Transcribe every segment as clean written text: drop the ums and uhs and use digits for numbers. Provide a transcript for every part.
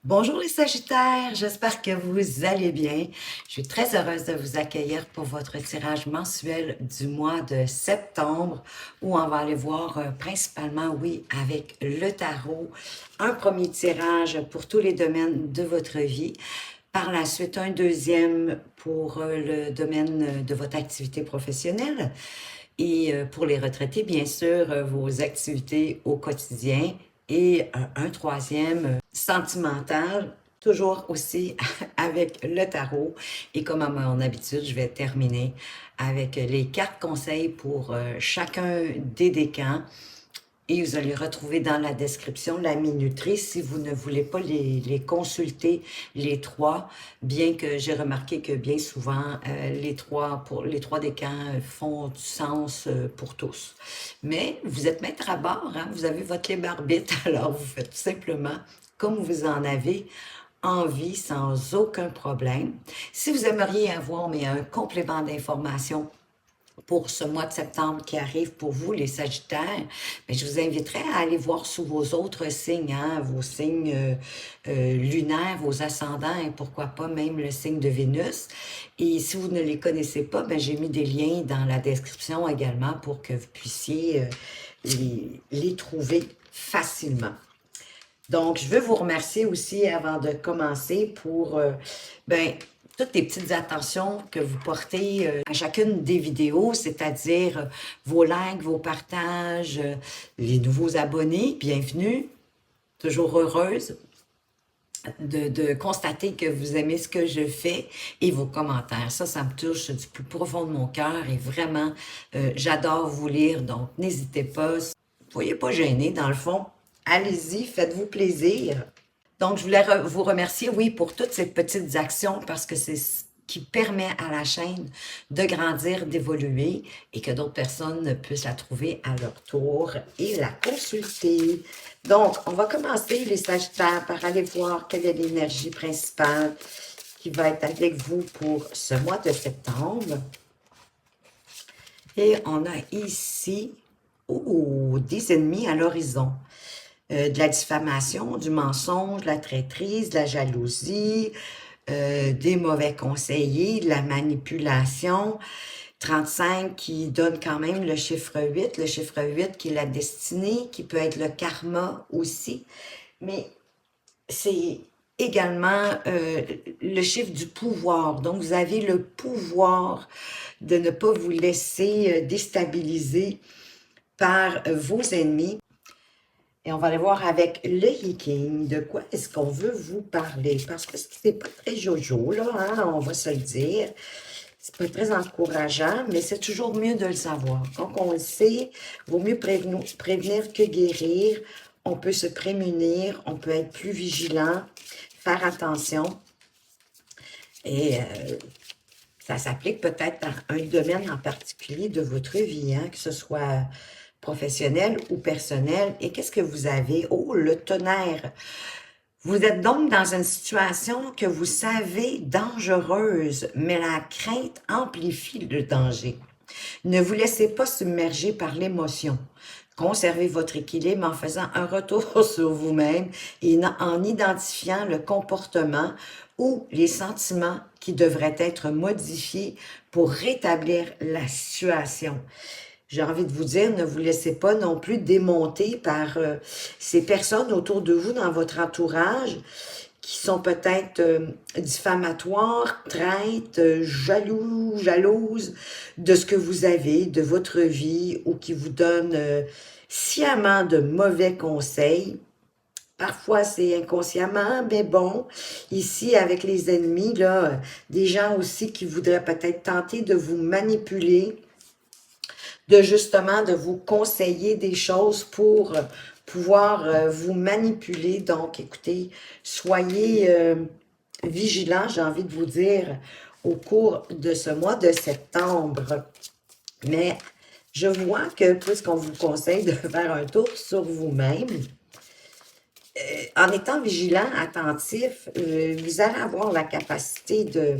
Bonjour les Sagittaires, j'espère que vous allez bien. Je suis très heureuse de vous accueillir pour votre tirage mensuel du mois de septembre où on va aller voir principalement, oui, avec le tarot, un premier tirage pour tous les domaines de votre vie. Par la suite, un deuxième pour le domaine de votre activité professionnelle et pour les retraités, bien sûr, vos activités au quotidien et un troisième sentimental, toujours aussi avec le tarot. Et comme à mon habitude, je vais terminer avec les cartes conseils pour chacun des décans. Et vous allez retrouver dans la description la minuterie si vous ne voulez pas les consulter, les trois, bien que j'ai remarqué que bien souvent, les trois décans font du sens pour tous. Mais vous êtes maître à bord, hein? Vous avez votre libre arbitre, alors vous faites tout simplement comme vous en avez envie sans aucun problème. Si vous aimeriez avoir mais un complément d'information pour ce mois de septembre qui arrive pour vous, les Sagittaires, mais je vous inviterai à aller voir sous vos autres signes, hein, vos signes lunaires, vos ascendants et pourquoi pas même le signe de Vénus. Et si vous ne les connaissez pas, ben, j'ai mis des liens dans la description également pour que vous puissiez les trouver facilement. Donc, je veux vous remercier aussi avant de commencer pour ben, toutes les petites attentions que vous portez à chacune des vidéos, c'est-à-dire vos likes, vos partages, les nouveaux abonnés, bienvenue, toujours heureuse de constater que vous aimez ce que je fais et vos commentaires. Ça me touche du plus profond de mon cœur et vraiment, j'adore vous lire, donc n'hésitez pas. Soyez pas gênés, dans le fond. Allez-y, faites-vous plaisir. Donc, je voulais vous remercier, oui, pour toutes ces petites actions parce que c'est ce qui permet à la chaîne de grandir, d'évoluer et que d'autres personnes puissent la trouver à leur tour et la consulter. Donc, on va commencer, les Sagittaires, par aller voir quelle est l'énergie principale qui va être avec vous pour ce mois de septembre. Et on a ici des ennemis à l'horizon. De la diffamation, du mensonge, de la traîtrise, de la jalousie, des mauvais conseillers, de la manipulation. 35 qui donne quand même le chiffre 8 qui est la destinée, qui peut être le karma aussi. Mais c'est également le chiffre du pouvoir. Donc, vous avez le pouvoir de ne pas vous laisser déstabiliser par vos ennemis. Et on va aller voir avec le Hiking, de quoi est-ce qu'on veut vous parler? Parce que c'est pas très jojo, là, hein, on va se le dire. C'est pas très encourageant, mais c'est toujours mieux de le savoir. Quand on le sait, vaut mieux prévenir que guérir. On peut se prémunir, on peut être plus vigilant, faire attention. Et ça s'applique peut-être à un domaine en particulier de votre vie, hein, que ce soit professionnel ou personnel. Et qu'est-ce que vous avez? Oh, le tonnerre! Vous êtes donc dans une situation que vous savez dangereuse, mais la crainte amplifie le danger. Ne vous laissez pas submerger par l'émotion. Conservez votre équilibre en faisant un retour sur vous-même et en identifiant le comportement ou les sentiments qui devraient être modifiés pour rétablir la situation. J'ai envie de vous dire, ne vous laissez pas non plus démonter par ces personnes autour de vous dans votre entourage qui sont peut-être diffamatoires, traites, jalouses de ce que vous avez, de votre vie, ou qui vous donnent sciemment de mauvais conseils. Parfois, c'est inconsciemment, mais bon, ici, avec les ennemis, là, des gens aussi qui voudraient peut-être tenter de vous manipuler, de justement de vous conseiller des choses pour pouvoir vous manipuler. Donc, écoutez, soyez vigilants, j'ai envie de vous dire, au cours de ce mois de septembre. Mais je vois que, puisqu'on vous conseille de faire un tour sur vous-même, en étant vigilant, attentif, vous allez avoir la capacité de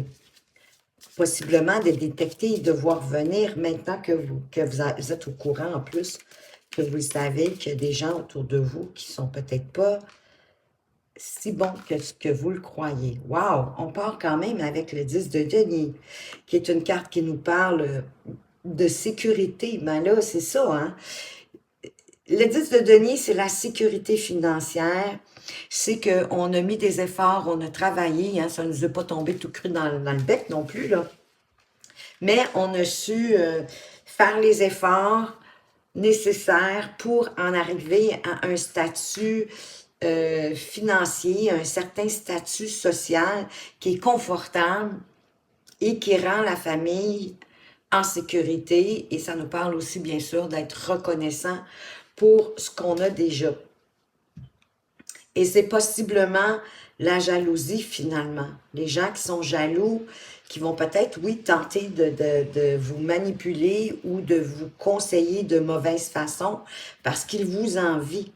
possiblement de détecter et de voir venir maintenant vous êtes au courant en plus, que vous savez qu'il y a des gens autour de vous qui sont peut-être pas si bon que ce que vous le croyez. Wow! On part quand même avec le 10 de denier, qui est une carte qui nous parle de sécurité. Ben là, c'est ça, hein? Le 10 de denier, c'est la sécurité financière. C'est qu'on a mis des efforts, on a travaillé, hein, ça ne nous est pas tombé tout cru dans le bec non plus, là. Mais on a su faire les efforts nécessaires pour en arriver à un statut financier, un certain statut social qui est confortable et qui rend la famille en sécurité. Et ça nous parle aussi, bien sûr, d'être reconnaissant pour ce qu'on a déjà. Et c'est possiblement la jalousie, finalement. Les gens qui sont jaloux, qui vont peut-être, oui, tenter de vous manipuler ou de vous conseiller de mauvaise façon parce qu'ils vous envient.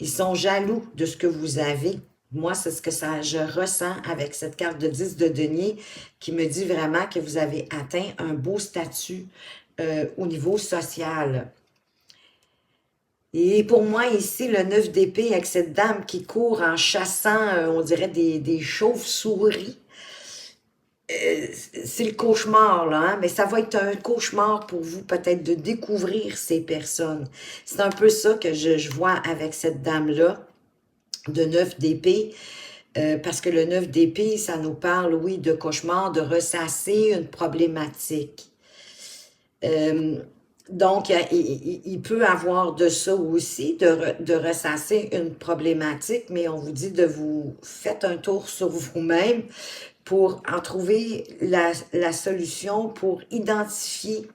Ils sont jaloux de ce que vous avez. Moi, c'est ce que je ressens avec cette carte de 10 de denier qui me dit vraiment que vous avez atteint un beau statut au niveau social. Et pour moi, ici, le 9 d'épée avec cette dame qui court en chassant, on dirait, des chauves-souris. C'est le cauchemar, là, hein? Mais ça va être un cauchemar pour vous, peut-être, de découvrir ces personnes. C'est un peu ça que je vois avec cette dame-là, de 9 d'épée, parce que le 9 d'épée, ça nous parle, oui, de cauchemar, de ressasser une problématique. Donc, il peut avoir de ça aussi, de ressasser une problématique, mais on vous dit de vous faire un tour sur vous-même pour en trouver la solution, pour identifier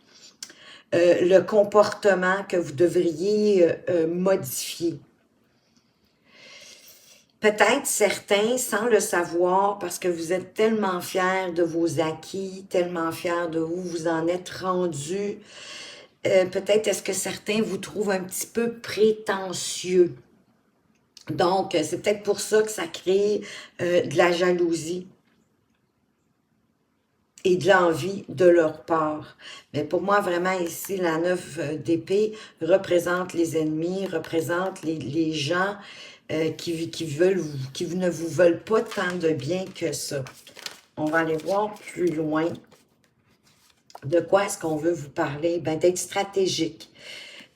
le comportement que vous devriez modifier. Peut-être certains, sans le savoir, parce que vous êtes tellement fiers de vos acquis, tellement fiers de où vous en êtes rendus, peut-être est-ce que certains vous trouvent un petit peu prétentieux. Donc, c'est peut-être pour ça que ça crée de la jalousie et de l'envie de leur part. Mais pour moi, vraiment, ici, la 9 d'épée représente les ennemis, représente les gens qui ne vous veulent pas tant de bien que ça. On va aller voir plus loin. De quoi est-ce qu'on veut vous parler? Ben, d'être stratégique.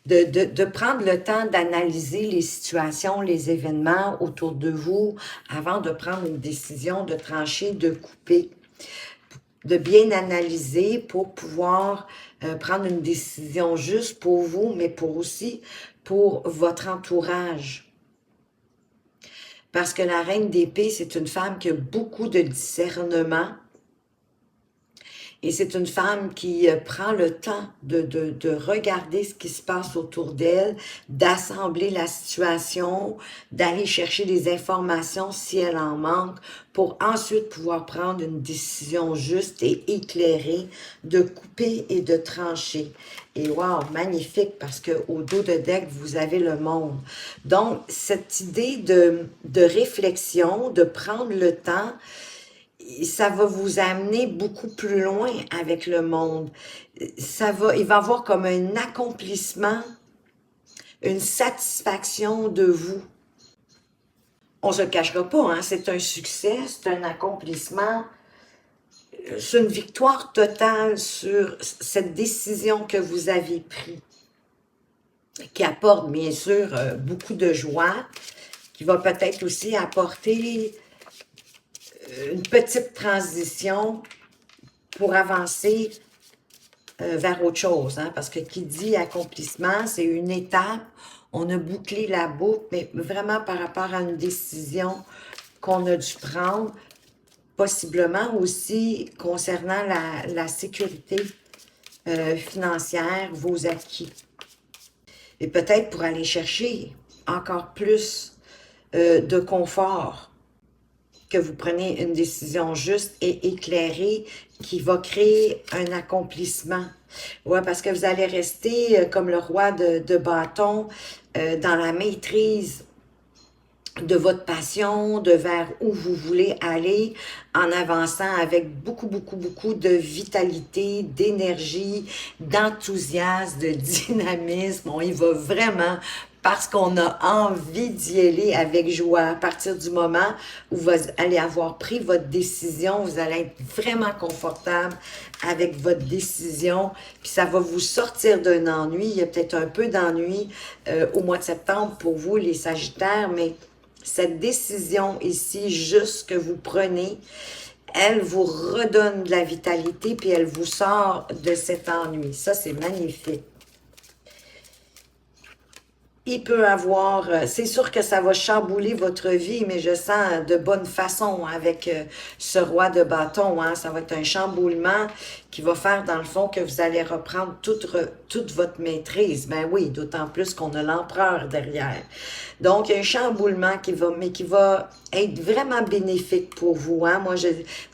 De prendre le temps d'analyser les situations, les événements autour de vous avant de prendre une décision, de trancher, de couper. De bien analyser pour pouvoir prendre une décision juste pour vous, mais aussi pour votre entourage. Parce que la reine d'épée, c'est une femme qui a beaucoup de discernement. Et c'est une femme qui prend le temps de regarder ce qui se passe autour d'elle, d'assembler la situation, d'aller chercher des informations si elle en manque, pour ensuite pouvoir prendre une décision juste et éclairée, de couper et de trancher. Et wow, magnifique, parce qu'au dos de deck, vous avez le monde. Donc, cette idée de réflexion, de prendre le temps, ça va vous amener beaucoup plus loin avec le monde. Il va y avoir comme un accomplissement, une satisfaction de vous. On ne se le cachera pas, hein? C'est un succès, c'est un accomplissement, c'est une victoire totale sur cette décision que vous avez prise, qui apporte bien sûr beaucoup de joie, qui va peut-être aussi apporter une petite transition pour avancer vers autre chose, hein, parce que qui dit accomplissement, c'est une étape, on a bouclé la boucle, mais vraiment par rapport à une décision qu'on a dû prendre, possiblement aussi concernant la sécurité financière, vos acquis. Et peut-être pour aller chercher encore plus de confort, que vous prenez une décision juste et éclairée qui va créer un accomplissement. Ouais, parce que vous allez rester comme le roi de bâton dans la maîtrise de votre passion, de vers où vous voulez aller, en avançant avec beaucoup, beaucoup, beaucoup de vitalité, d'énergie, d'enthousiasme, de dynamisme. On y va vraiment parce qu'on a envie d'y aller avec joie. À partir du moment où vous allez avoir pris votre décision, vous allez être vraiment confortable avec votre décision, puis ça va vous sortir d'un ennui. Il y a peut-être un peu d'ennui au mois de septembre pour vous, les Sagittaires, mais cette décision ici, juste que vous prenez, elle vous redonne de la vitalité, puis elle vous sort de cet ennui. Ça, c'est magnifique. Il peut avoir, c'est sûr que ça va chambouler votre vie, mais je sens de bonne façon avec ce roi de bâton. Hein. Ça va être un chamboulement qui va faire dans le fond que vous allez reprendre toute votre maîtrise. Ben oui, d'autant plus qu'on a l'empereur derrière. Donc, un chamboulement mais qui va être vraiment bénéfique pour vous. Hein. Moi,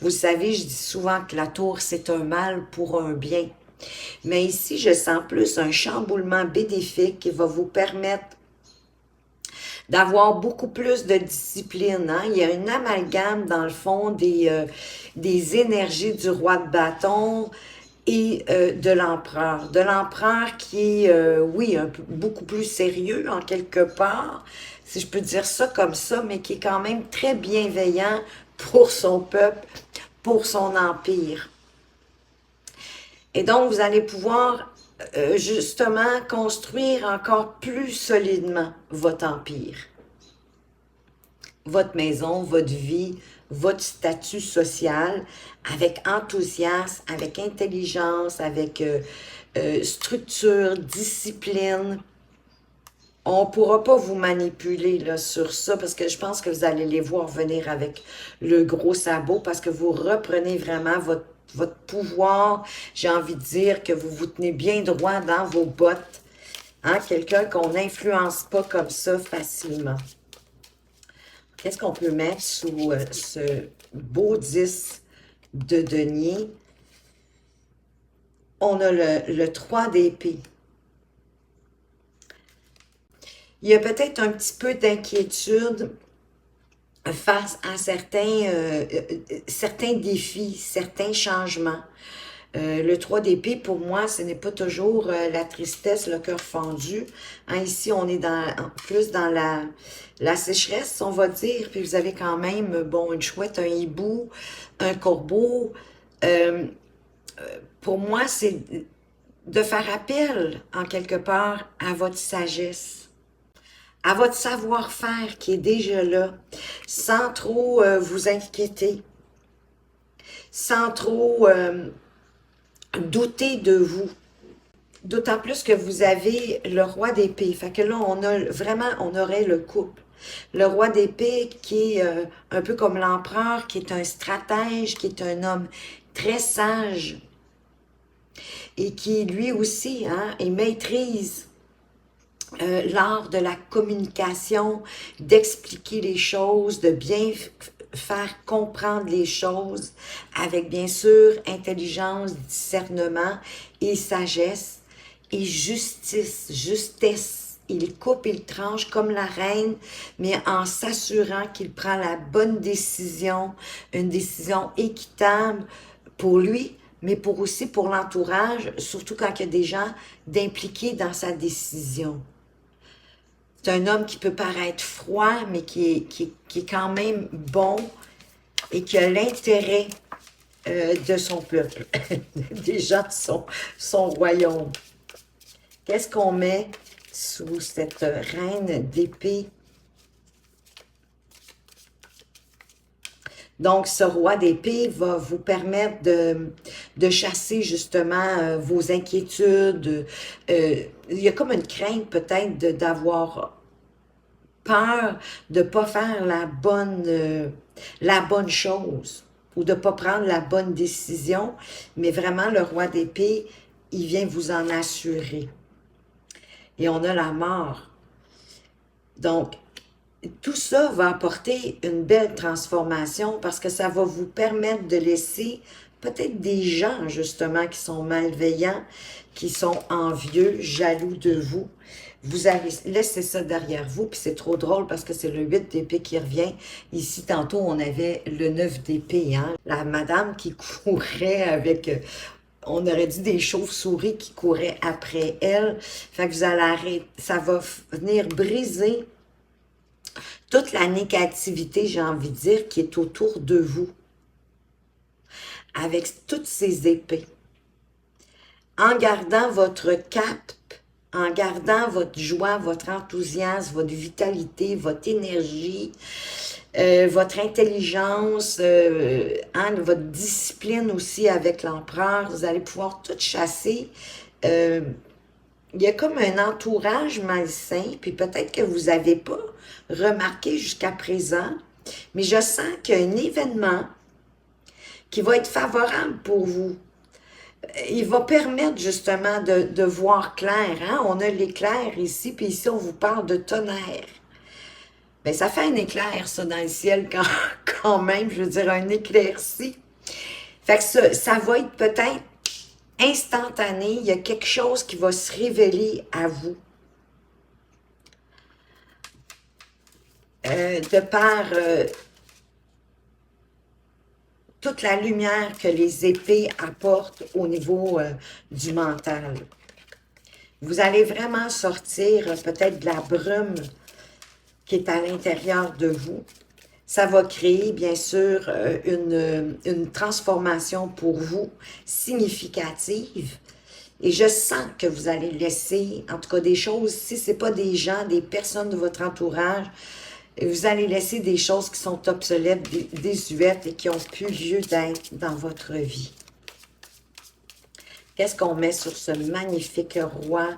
vous savez, je dis souvent que la tour, c'est un mal pour un bien. Mais ici, je sens plus un chamboulement bénéfique qui va vous permettre d'avoir beaucoup plus de discipline. Hein? Il y a un amalgame, dans le fond, des énergies du roi de bâton et de l'empereur. De l'empereur qui est, oui, beaucoup plus sérieux en quelque part, si je peux dire ça comme ça, mais qui est quand même très bienveillant pour son peuple, pour son empire. Et donc, vous allez pouvoir justement construire encore plus solidement votre empire. Votre maison, votre vie, votre statut social, avec enthousiasme, avec intelligence, avec structure, discipline. On ne pourra pas vous manipuler là, sur ça parce que je pense que vous allez les voir venir avec le gros sabot parce que vous reprenez vraiment votre pouvoir. J'ai envie de dire que vous vous tenez bien droit dans vos bottes. Hein? Quelqu'un qu'on n'influence pas comme ça facilement. Qu'est-ce qu'on peut mettre sous ce beau 10 de denier? On a le 3 d'épée. Il y a peut-être un petit peu d'inquiétude face à certains défis, certains changements. Le 3 d'épée, pour moi, ce n'est pas toujours la tristesse, le cœur fendu. Hein, ici, on est plus dans la sécheresse, on va dire. Puis vous avez quand même, bon, une chouette, un hibou, un corbeau. Pour moi, c'est de faire appel, en quelque part, à votre sagesse, à votre savoir-faire qui est déjà là, sans trop vous inquiéter, sans trop douter de vous. D'autant plus que vous avez le roi d'épée. Fait que là, on aurait le couple. Le roi d'épée qui est un peu comme l'empereur, qui est un stratège, qui est un homme très sage et qui, lui aussi, hein, il maîtrise l'art de la communication, d'expliquer les choses, de bien faire comprendre les choses avec, bien sûr, intelligence, discernement et sagesse et justesse. Il coupe, il tranche comme la reine, mais en s'assurant qu'il prend la bonne décision, une décision équitable pour lui, mais aussi pour l'entourage, surtout quand il y a des gens d'impliquer dans sa décision. C'est un homme qui peut paraître froid, mais qui est quand même bon et qui a l'intérêt de son peuple, des gens de son royaume. Qu'est-ce qu'on met sous cette reine d'épée? Donc, ce roi d'épée va vous permettre de chasser justement vos inquiétudes. Il y a comme une crainte peut-être d'avoir peur de ne pas faire la bonne chose ou de ne pas prendre la bonne décision. Mais vraiment, le roi d'épée, il vient vous en assurer. Et on a la mort. Donc, tout ça va apporter une belle transformation parce que ça va vous permettre de laisser peut-être des gens, justement, qui sont malveillants, qui sont envieux, jaloux de vous. Vous avez laissé ça derrière vous, puis c'est trop drôle parce que c'est le 8 d'épée qui revient. Ici, tantôt, on avait le 9 d'épée, hein? La madame qui courait avec on aurait dit des chauves-souris qui couraient après elle. Fait que vous allez arrêter, ça va venir briser toute la négativité, j'ai envie de dire, qui est autour de vous, avec toutes ces épées. En gardant votre cap, en gardant votre joie, votre enthousiasme, votre vitalité, votre énergie, votre intelligence, votre discipline aussi avec l'empereur, vous allez pouvoir tout chasser. Il y a comme un entourage malsain, puis peut-être que vous n'avez pas remarqué jusqu'à présent, mais je sens qu'il y a un événement qui va être favorable pour vous. Il va permettre justement de voir clair. Hein? On a l'éclair ici, puis ici on vous parle de tonnerre. Bien, ça fait un éclair, ça, dans le ciel, quand même, je veux dire, un éclairci. Fait que ça va être peut-être instantané, il y a quelque chose qui va se révéler à vous. De par toute la lumière que les épées apportent au niveau du mental. Vous allez vraiment sortir peut-être de la brume qui est à l'intérieur de vous. Ça va créer, bien sûr, une transformation pour vous significative. Et je sens que vous allez laisser, en tout cas des choses, si ce n'est pas des gens, des personnes de votre entourage, vous allez laisser des choses qui sont obsolètes, désuètes et qui n'ont plus lieu d'être dans votre vie. Qu'est-ce qu'on met sur ce magnifique roi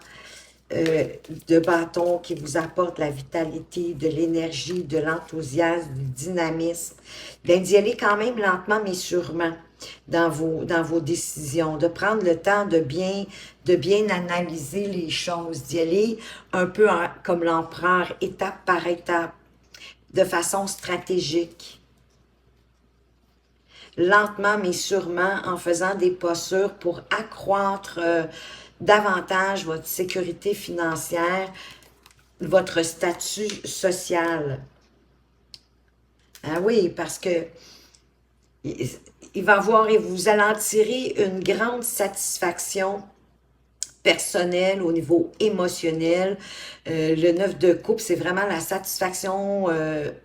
de bâton qui vous apporte la vitalité, de l'énergie, de l'enthousiasme, du dynamisme? Bien, d'y aller quand même lentement mais sûrement dans vos décisions, de prendre le temps de bien analyser les choses, d'y aller un peu comme l'empereur, étape par étape, de façon stratégique. Lentement mais sûrement, en faisant des pas sûrs pour accroître davantage votre sécurité financière, votre statut social. Ah oui, parce que il va avoir, et vous allez en tirer une grande satisfaction personnelle au niveau émotionnel. Le 9 de coupe, c'est vraiment la satisfaction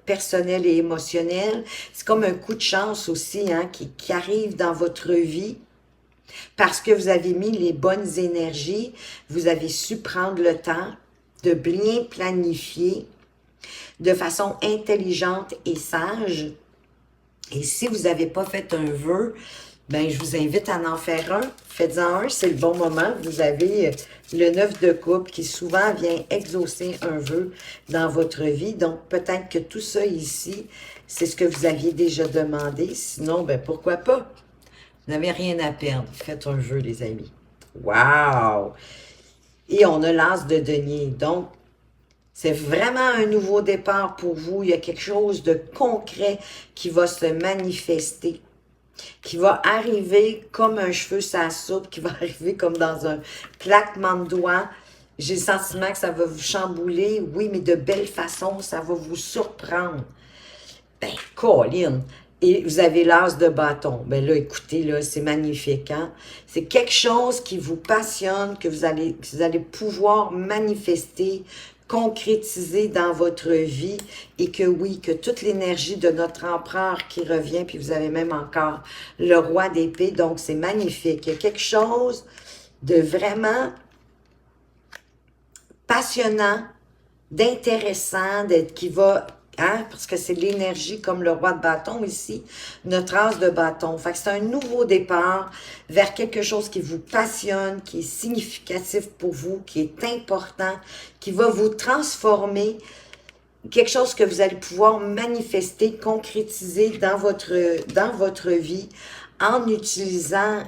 personnelle et émotionnelle. C'est comme un coup de chance aussi hein, qui arrive dans votre vie. Parce que vous avez mis les bonnes énergies, vous avez su prendre le temps de bien planifier de façon intelligente et sage. Et si vous n'avez pas fait un vœu, ben je vous invite à en faire un. Faites-en un, c'est le bon moment. Vous avez le 9 de coupe qui souvent vient exaucer un vœu dans votre vie. Donc, peut-être que tout ça ici, c'est ce que vous aviez déjà demandé. Sinon, ben pourquoi pas? Vous n'avez rien à perdre. Faites un jeu, les amis. Wow! Et on a l'as de denier. Donc, c'est vraiment un nouveau départ pour vous. Il y a quelque chose de concret qui va se manifester, qui va arriver comme un cheveu sur la soupe, qui va arriver comme dans un claquement de doigts. J'ai le sentiment que ça va vous chambouler. Oui, mais de belle façon, ça va vous surprendre. Ben, Colin! Et vous avez l'as de bâton. Ben là, écoutez, là, c'est magnifique, hein? C'est quelque chose qui vous passionne, que vous allez pouvoir manifester, concrétiser dans votre vie, et que oui, que toute l'énergie de notre empereur qui revient, puis vous avez même encore le roi d'épée, donc c'est magnifique. Il y a quelque chose de vraiment passionnant, d'intéressant, qui va... Hein? Parce que c'est l'énergie comme le roi de bâton ici, notre as de bâton. Fait que c'est un nouveau départ vers quelque chose qui vous passionne, qui est significatif pour vous, qui est important, qui va vous transformer, quelque chose que vous allez pouvoir manifester, concrétiser dans votre vie en utilisant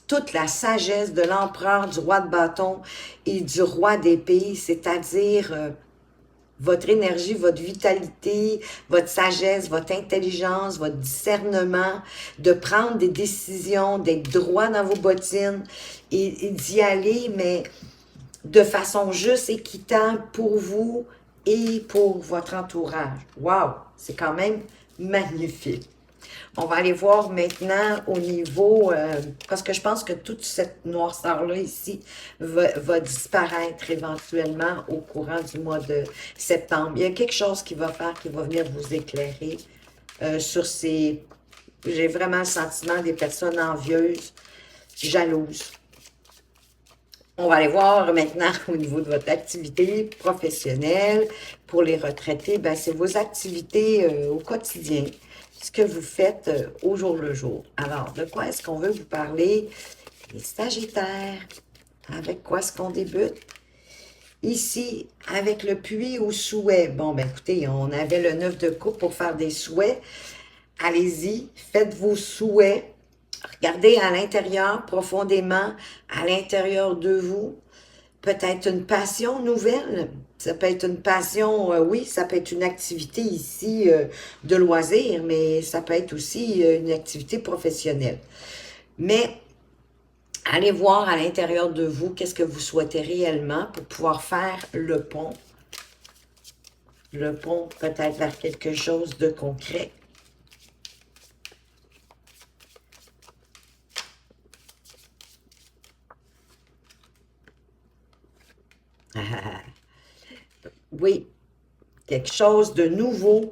toute la sagesse de l'empereur, du roi de bâton et du roi d'épée, c'est-à-dire... votre énergie, votre vitalité, votre sagesse, votre intelligence, votre discernement, de prendre des décisions, d'être droit dans vos bottines et d'y aller, mais de façon juste, équitable pour vous et pour votre entourage. Wow! C'est quand même magnifique. On va aller voir maintenant au niveau, parce que je pense que toute cette noirceur-là ici va disparaître éventuellement au courant du mois de septembre. Il y a quelque chose qui va faire, qui va venir vous éclairer sur ces... J'ai vraiment le sentiment des personnes envieuses, jalouses. On va aller voir maintenant au niveau de votre activité professionnelle. Pour les retraités, ben, c'est vos activités au quotidien, ce que vous faites au jour le jour. Alors, de quoi est-ce qu'on veut vous parler? Les Sagittaires. Avec quoi est-ce qu'on débute? Ici, avec le puits au souhait. Bon, ben écoutez, on avait le 9 de coupe pour faire des souhaits. Allez-y, faites vos souhaits. Regardez à l'intérieur, profondément, à l'intérieur de vous. Peut-être une passion nouvelle. Ça peut être une passion, oui, ça peut être une activité ici de loisir, mais ça peut être aussi une activité professionnelle. Mais allez voir à l'intérieur de vous qu'est-ce que vous souhaitez réellement pour pouvoir faire le pont. Le pont peut-être vers quelque chose de concret. Oui, quelque chose de nouveau,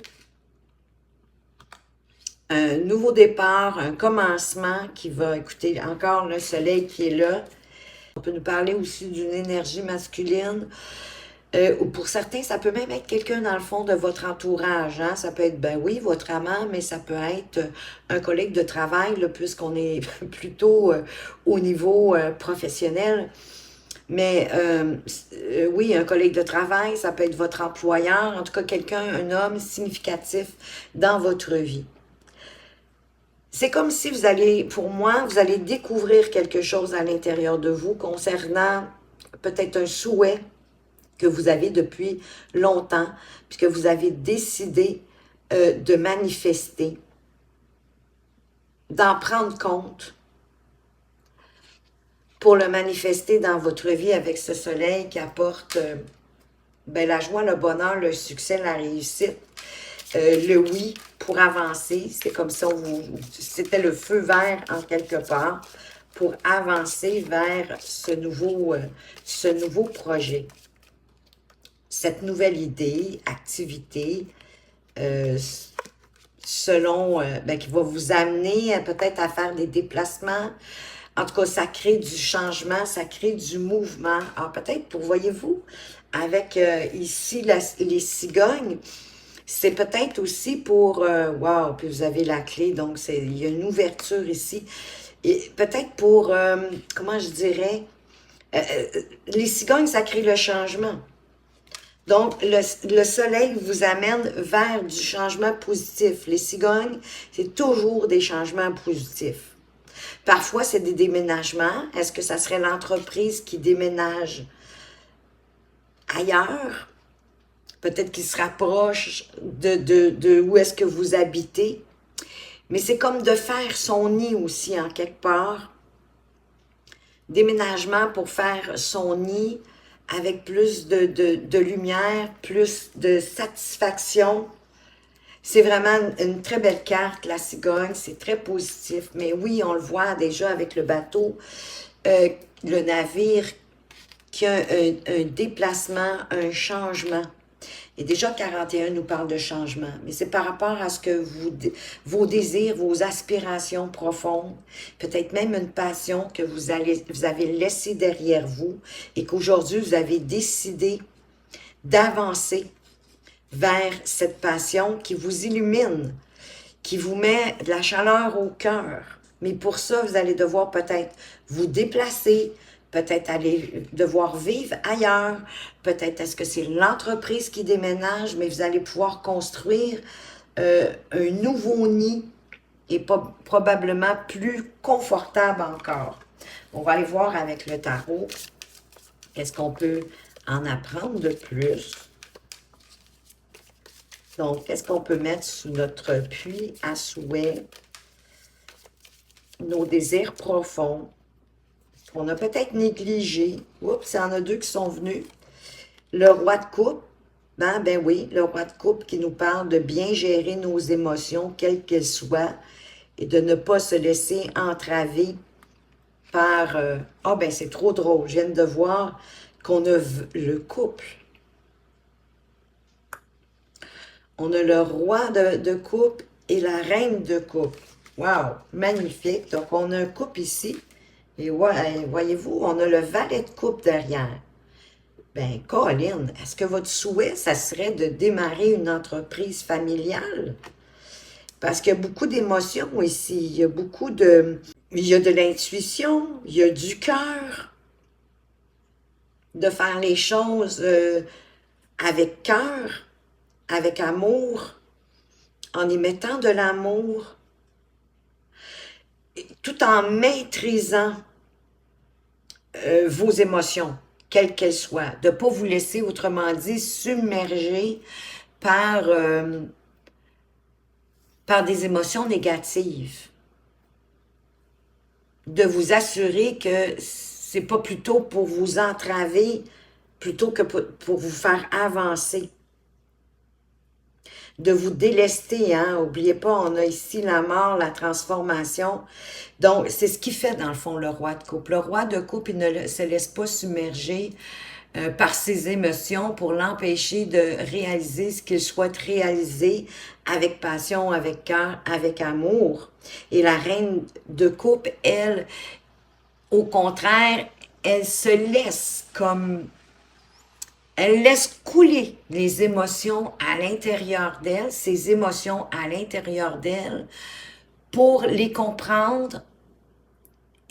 un nouveau départ, un commencement qui va, écoutez, encore le soleil qui est là. On peut nous parler aussi d'une énergie masculine. Ou pour certains, ça peut même être quelqu'un dans le fond de votre entourage. Hein? Ça peut être, ben oui, votre amant, mais ça peut être un collègue de travail, puisqu'on est plutôt au niveau professionnel. Mais oui, un collègue de travail, ça peut être votre employeur, en tout cas quelqu'un, un homme significatif dans votre vie. C'est comme si vous allez, pour moi, vous allez découvrir quelque chose à l'intérieur de vous concernant peut-être un souhait que vous avez depuis longtemps, puis que vous avez décidé de manifester, d'en prendre compte pour le manifester dans votre vie avec ce soleil qui apporte ben, la joie, le bonheur, le succès, la réussite, le oui pour avancer. C'est comme ça, c'était le feu vert en quelque part pour avancer vers ce nouveau projet. Cette nouvelle idée, activité, selon, ben, qui va vous amener peut-être à faire des déplacements. En tout cas, ça crée du changement, ça crée du mouvement. Alors peut-être, pour voyez-vous, avec ici les cigognes, c'est peut-être aussi pour, wow, puis vous avez la clé, donc il y a une ouverture ici. Et peut-être pour, comment je dirais, les cigognes, ça crée le changement. Donc, le soleil vous amène vers du changement positif. Les cigognes, c'est toujours des changements positifs. Parfois, c'est des déménagements. Est-ce que ça serait l'entreprise qui déménage ailleurs? Peut-être qu'il se rapproche de où est-ce que vous habitez. Mais c'est comme de faire son nid aussi, en quelque part. Déménagement pour faire son nid avec plus de lumière, plus de satisfaction. C'est vraiment une très belle carte, la cigogne, c'est très positif. Mais oui, on le voit déjà avec le bateau, le navire, qui a un déplacement, un changement. Et déjà, 41 nous parle de changement. Mais c'est par rapport à ce que vos désirs, vos aspirations profondes, peut-être même une passion que vous avez laissée derrière vous et qu'aujourd'hui, vous avez décidé d'avancer vers cette passion qui vous illumine, qui vous met de la chaleur au cœur. Mais pour ça, vous allez devoir peut-être vous déplacer, peut-être aller devoir vivre ailleurs, peut-être est-ce que c'est l'entreprise qui déménage, mais vous allez pouvoir construire un nouveau nid et probablement plus confortable encore. On va aller voir avec le tarot, qu'est-ce qu'on peut en apprendre de plus. Donc, qu'est-ce qu'on peut mettre sous notre puits à souhait? Nos désirs profonds, qu'on a peut-être négligé. Oups, il y en a deux qui sont venus. Le roi de coupe, Ben oui, le roi de coupe qui nous parle de bien gérer nos émotions, quelles qu'elles soient, et de ne pas se laisser entraver par ah ben c'est trop drôle, je viens de voir qu'on a le couple. On a le roi de coupe et la reine de coupe. Wow, magnifique. Donc, on a un couple ici. Et voyez-vous, on a le valet de coupe derrière. Ben, Colin, est-ce que votre souhait, ça serait de démarrer une entreprise familiale? Parce qu'il y a beaucoup d'émotions ici. Il y a beaucoup de... Il y a de l'intuition, il y a du cœur, de faire les choses avec cœur, avec amour, en y mettant de l'amour, tout en maîtrisant vos émotions, quelles qu'elles soient. De ne pas vous laisser, autrement dit, submerger par, par des émotions négatives. De vous assurer que c'est pas plutôt pour vous entraver, plutôt que pour vous faire avancer. De vous délester, hein? N'oubliez pas, on a ici la mort, la transformation. Donc, c'est ce qui fait, dans le fond, le roi de coupe. Le roi de coupe, il ne se laisse pas submerger par ses émotions pour l'empêcher de réaliser ce qu'il souhaite réaliser avec passion, avec cœur, avec amour. Et la reine de coupe, elle, au contraire, elle se laisse comme... Elle laisse couler les émotions à l'intérieur d'elle, ses émotions à l'intérieur d'elle, pour les comprendre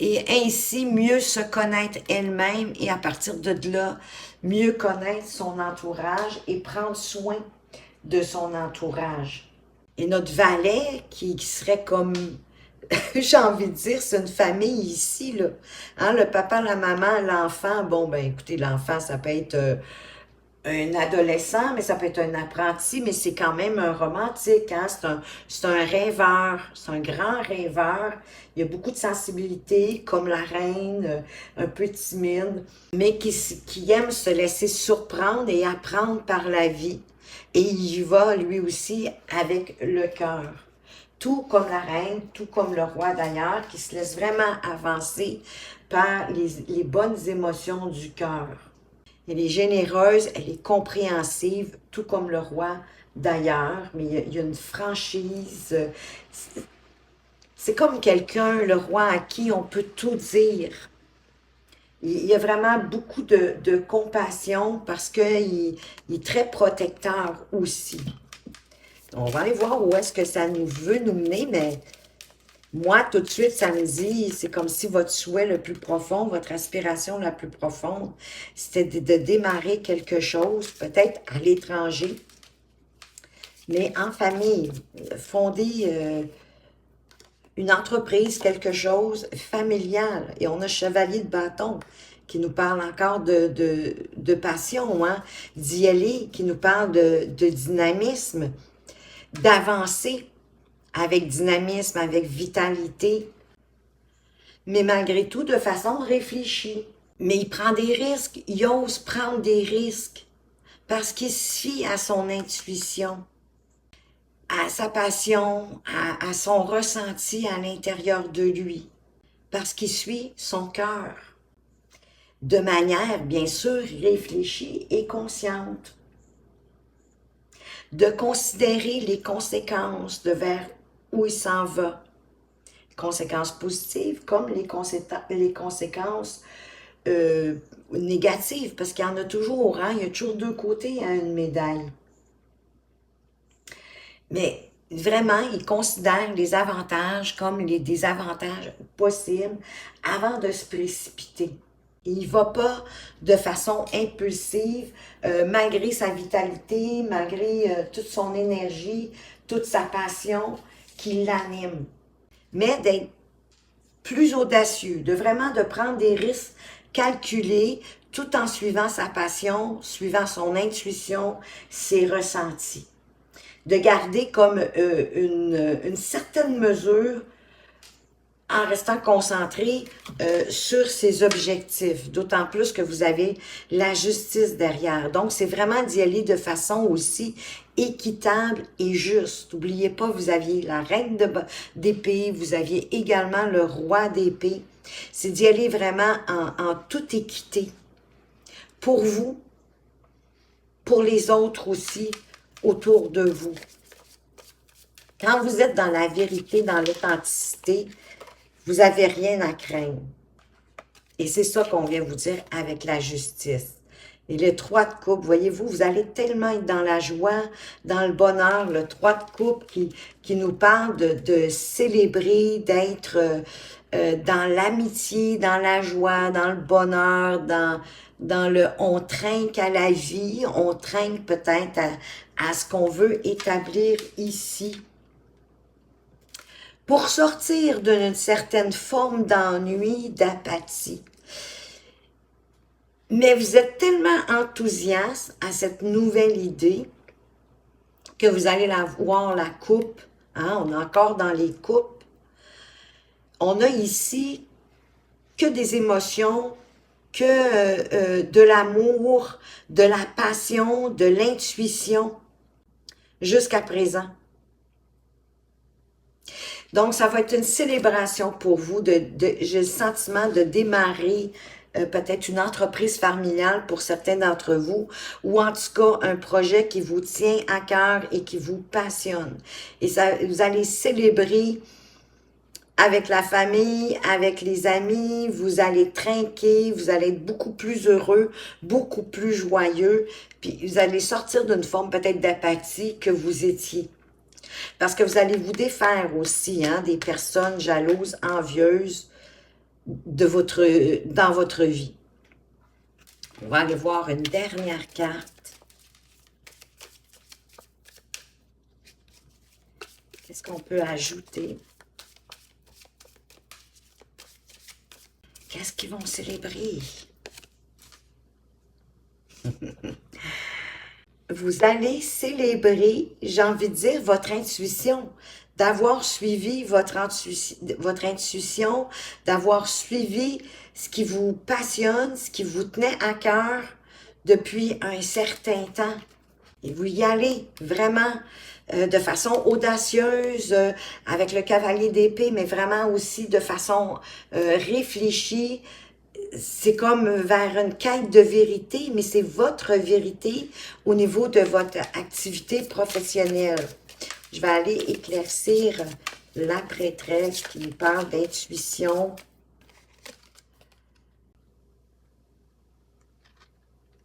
et ainsi mieux se connaître elle-même et à partir de là, mieux connaître son entourage et prendre soin de son entourage. Et notre valet, qui serait comme, j'ai envie de dire, c'est une famille ici, là. Hein, le papa, la maman, l'enfant, bon, ben écoutez, l'enfant, ça peut être un adolescent, mais ça peut être un apprenti, mais c'est quand même un romantique, hein? C'est un rêveur, c'est un grand rêveur. Il y a beaucoup de sensibilité, comme la reine, un peu timide, mais qui aime se laisser surprendre et apprendre par la vie. Et il y va, lui aussi, avec le cœur. Tout comme la reine, tout comme le roi d'ailleurs, qui se laisse vraiment avancer par les bonnes émotions du cœur. Elle est généreuse, elle est compréhensive, tout comme le roi d'ailleurs, mais il y a une franchise. C'est comme quelqu'un, le roi, à qui on peut tout dire. Il y a vraiment beaucoup de compassion parce qu'il est très protecteur aussi. On va aller voir où est-ce que ça nous veut nous mener, mais moi, tout de suite, ça me dit, c'est comme si votre souhait le plus profond, votre aspiration la plus profonde, c'était de démarrer quelque chose, peut-être à l'étranger, mais en famille, fonder une entreprise, quelque chose familial. Et on a Chevalier de bâton qui nous parle encore de passion, hein? D'y aller, qui nous parle de dynamisme, d'avancer avec dynamisme, avec vitalité, mais malgré tout de façon réfléchie. Mais il prend des risques, il ose prendre des risques parce qu'il se fie à son intuition, à sa passion, à son ressenti à l'intérieur de lui, parce qu'il suit son cœur, de manière bien sûr réfléchie et consciente, de considérer les conséquences de vers où il s'en va, conséquences positives comme les conséquences négatives, parce qu'il y en a toujours, hein? Il y a toujours deux côtés à une médaille. Mais vraiment, il considère les avantages comme des désavantages possibles avant de se précipiter. Il ne va pas de façon impulsive, malgré sa vitalité, malgré toute son énergie, toute sa passion qui l'anime. Mais d'être plus audacieux, de vraiment de prendre des risques calculés tout en suivant sa passion, suivant son intuition, ses ressentis. De garder comme une certaine mesure en restant concentré sur ses objectifs, d'autant plus que vous avez la justice derrière. Donc, c'est vraiment d'y aller de façon aussi équitable et juste. N'oubliez pas, vous aviez la reine d'épée, vous aviez également le roi d'épée. C'est d'y aller vraiment en toute équité. Pour vous, pour les autres aussi, autour de vous. Quand vous êtes dans la vérité, dans l'authenticité, vous n'avez rien à craindre. Et c'est ça qu'on vient vous dire avec la justice. Et le 3 de coupe, voyez-vous, vous allez tellement être dans la joie, dans le bonheur. Le 3 de coupe qui nous parle de célébrer, d'être dans l'amitié, dans la joie, dans le bonheur, dans le on trinque à la vie, on trinque peut-être à ce qu'on veut établir ici. Pour sortir d'une certaine forme d'ennui, d'apathie. Mais vous êtes tellement enthousiaste à cette nouvelle idée que vous allez la voir, la coupe. Hein, on est encore dans les coupes. On a ici que des émotions, que de l'amour, de la passion, de l'intuition, jusqu'à présent. Donc, ça va être une célébration pour vous. J'ai le sentiment de démarrer peut-être une entreprise familiale pour certains d'entre vous, ou en tout cas un projet qui vous tient à cœur et qui vous passionne. Et ça, vous allez célébrer avec la famille, avec les amis, vous allez trinquer, vous allez être beaucoup plus heureux, beaucoup plus joyeux, puis vous allez sortir d'une forme peut-être d'apathie que vous étiez. Parce que vous allez vous défaire aussi hein, des personnes jalouses, envieuses dans votre vie. On va aller voir une dernière carte. Qu'est-ce qu'on peut ajouter? Qu'est-ce qu'ils vont célébrer? Vous allez célébrer, j'ai envie de dire, votre intuition, d'avoir suivi votre intuition, d'avoir suivi ce qui vous passionne, ce qui vous tenait à cœur depuis un certain temps. Et vous y allez vraiment de façon audacieuse, avec le cavalier d'épée, mais vraiment aussi de façon réfléchie. C'est comme vers une quête de vérité, mais c'est votre vérité au niveau de votre activité professionnelle. Je vais aller éclaircir la prêtresse qui nous parle d'intuition.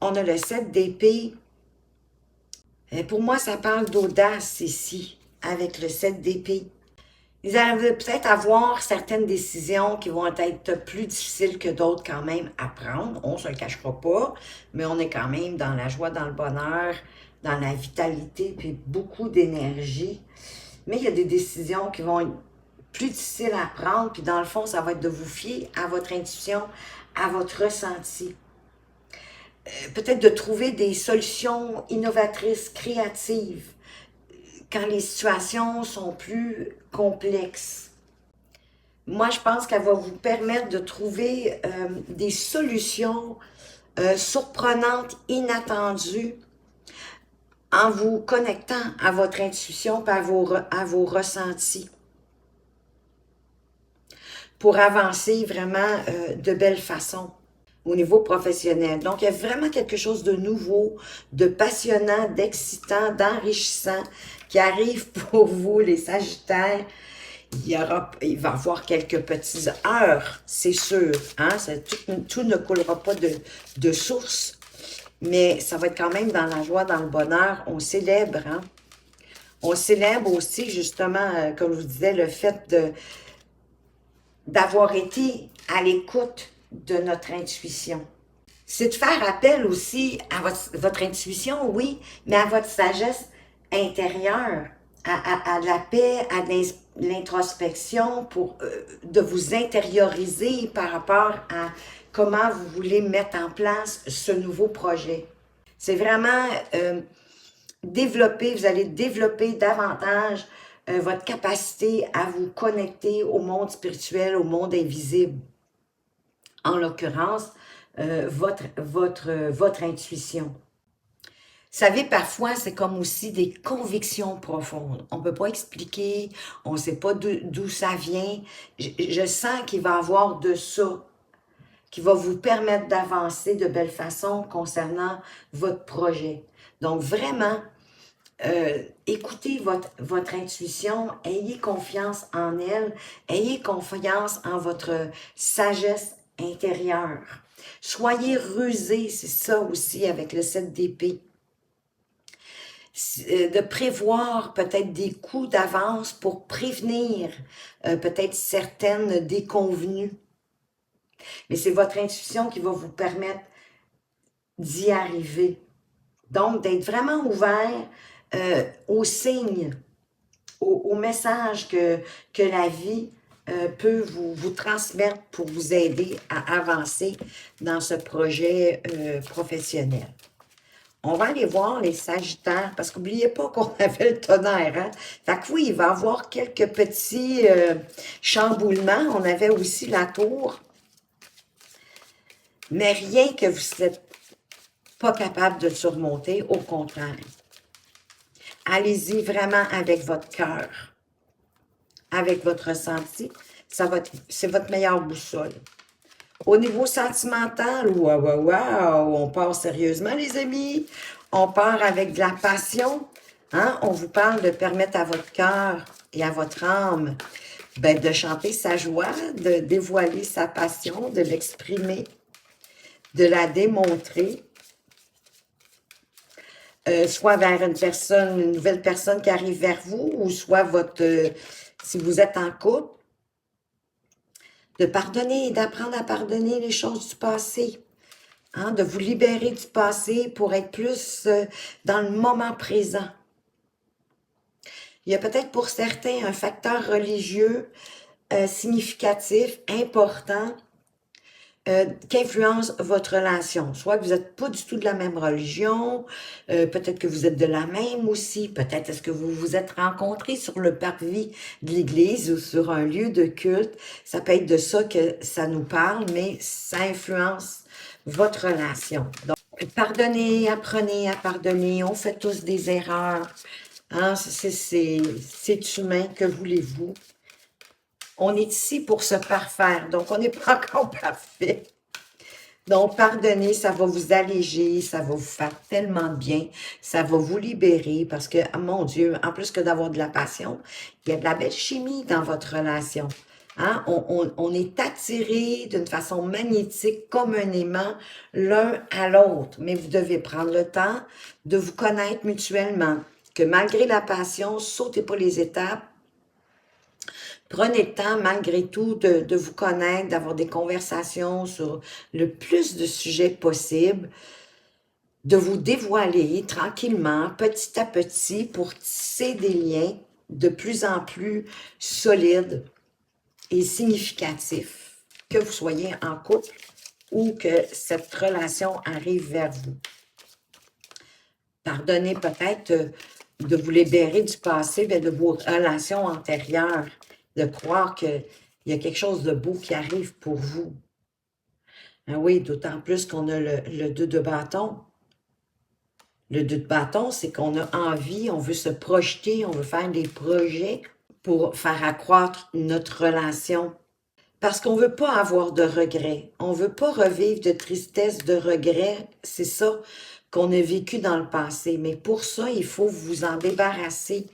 On a le 7 d'épée. Pour moi, ça parle d'audace ici, avec le 7 d'épée. Vous allez peut-être avoir certaines décisions qui vont être plus difficiles que d'autres quand même à prendre. On ne se le cachera pas, mais on est quand même dans la joie, dans le bonheur, dans la vitalité, puis beaucoup d'énergie. Mais il y a des décisions qui vont être plus difficiles à prendre, puis dans le fond, ça va être de vous fier à votre intuition, à votre ressenti. Peut-être de trouver des solutions innovatrices, créatives, quand les situations sont plus complexes. Moi, je pense qu'elle va vous permettre de trouver des solutions surprenantes, inattendues, en vous connectant à votre intuition et à vos ressentis, pour avancer vraiment de belle façon au niveau professionnel. Donc, il y a vraiment quelque chose de nouveau, de passionnant, d'excitant, d'enrichissant qui arrive pour vous, les Sagittaires. Il va y avoir quelques petits heurts, c'est sûr. Hein? Tout ne coulera pas de source, mais ça va être quand même dans la joie, dans le bonheur. On célèbre. Hein? On célèbre aussi, justement, comme je vous disais, le fait d'avoir été à l'écoute de notre intuition. C'est de faire appel aussi à votre intuition, oui, mais à votre sagesse intérieure, à la paix, à l'introspection, pour de vous intérioriser par rapport à comment vous voulez mettre en place ce nouveau projet. C'est vraiment développer, vous allez développer davantage votre capacité à vous connecter au monde spirituel, au monde invisible. En l'occurrence, votre intuition. Vous savez, parfois, c'est comme aussi des convictions profondes. On ne peut pas expliquer, on ne sait pas d'où ça vient. Je sens qu'il va y avoir de ça qui va vous permettre d'avancer de belle façon concernant votre projet. Donc, vraiment, écoutez votre intuition, ayez confiance en elle, ayez confiance en votre sagesse intérieure. Soyez rusés, c'est ça aussi avec le 7 d'épée. De prévoir peut-être des coups d'avance pour prévenir peut-être certaines déconvenues. Mais c'est votre intuition qui va vous permettre d'y arriver. Donc, d'être vraiment ouvert aux signes, aux messages que la vie peut vous transmettre pour vous aider à avancer dans ce projet professionnel. On va aller voir les Sagittaires, parce qu'oubliez pas qu'on avait le tonnerre. Hein? Fait que oui, il va y avoir quelques petits chamboulements. On avait aussi la tour. Mais rien que vous n'êtes pas capable de surmonter, au contraire. Allez-y vraiment avec votre cœur, avec votre ressenti. C'est votre meilleure boussole. Au niveau sentimental, waouh, on part sérieusement, les amis. On part avec de la passion. Hein? On vous parle de permettre à votre cœur et à votre âme de chanter sa joie, de dévoiler sa passion, de l'exprimer, de la démontrer. Soit vers une nouvelle personne qui arrive vers vous, ou soit si vous êtes en couple, de pardonner, d'apprendre à pardonner les choses du passé, hein, de vous libérer du passé pour être plus dans le moment présent. Il y a peut-être pour certains un facteur religieux significatif, important, qui influence votre relation. Soit que vous n'êtes pas du tout de la même religion, peut-être que vous êtes de la même aussi, peut-être est-ce que vous vous êtes rencontrés sur le parvis de l'église ou sur un lieu de culte. Ça peut être de ça que ça nous parle, mais ça influence votre relation. Donc, pardonnez, apprenez à pardonner, on fait tous des erreurs. Hein? C'est humain, que voulez-vous? On est ici pour se parfaire, donc on n'est pas encore parfait. Donc, pardonnez, ça va vous alléger, ça va vous faire tellement de bien, ça va vous libérer parce que, oh mon Dieu, en plus que d'avoir de la passion, il y a de la belle chimie dans votre relation. Hein? On est attiré d'une façon magnétique, comme un aimant, l'un à l'autre. Mais vous devez prendre le temps de vous connaître mutuellement, que malgré la passion, sautez pas les étapes. Prenez le temps, malgré tout, de vous connaître, d'avoir des conversations sur le plus de sujets possible, de vous dévoiler tranquillement, petit à petit, pour tisser des liens de plus en plus solides et significatifs, que vous soyez en couple ou que cette relation arrive vers vous. Pardonnez peut-être de vous libérer du passé, mais de vos relations antérieures, de croire qu'il y a quelque chose de beau qui arrive pour vous. Ah oui, d'autant plus qu'on a le 2 de bâton. Le 2 de bâton, c'est qu'on a envie, on veut se projeter, on veut faire des projets pour faire accroître notre relation. Parce qu'on ne veut pas avoir de regrets. On ne veut pas revivre de tristesse, de regrets. C'est ça qu'on a vécu dans le passé. Mais pour ça, il faut vous en débarrasser.